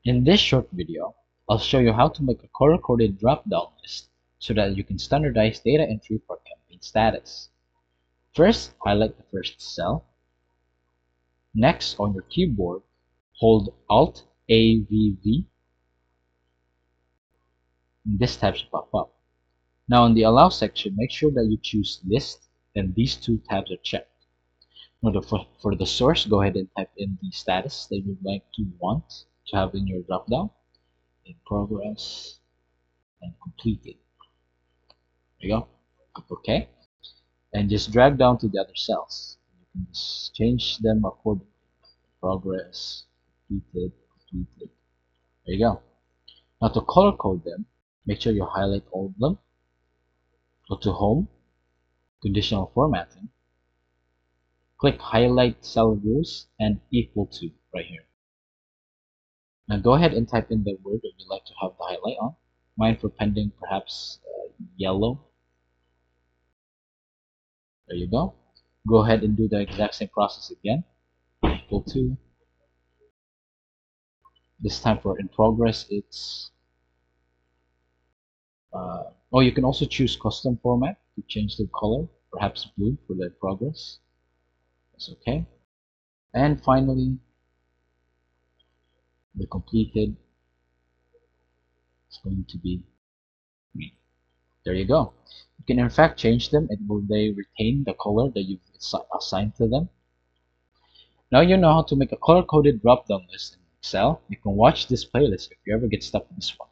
In this short video, I'll show you how to make a color-coded drop-down list so that you can standardize data entry for campaign status. First, highlight the first cell. Next, on your keyboard, hold Alt-A-V-V, and this tab should pop up. Now in the Allow section, make sure that you choose List and these two tabs are checked. Now for the source, go ahead and type in the status that you'd like to want to have in your dropdown. In progress and completed. There you go. Click OK. And just drag down to the other cells. You can just change them accordingly. Progress, completed, completed. There you go. Now to color code them, make sure you highlight all of them. Go to Home, Conditional Formatting. Click Highlight Cell Rules and Equal to right here. Now go ahead and type in the word that you'd like to have the highlight on. Mine for pending, perhaps yellow. There you go. Go ahead and do the exact same process again. Equal to. This time for in progress, it's oh, you can also choose custom format to change the color, perhaps blue for the progress. That's okay. And finally, the completed is going to be green. There you go. You can in fact change them, and will they retain the color that you've assigned to them. Now you know how to make a color-coded drop-down list in Excel. You can watch this playlist if you ever get stuck with this one.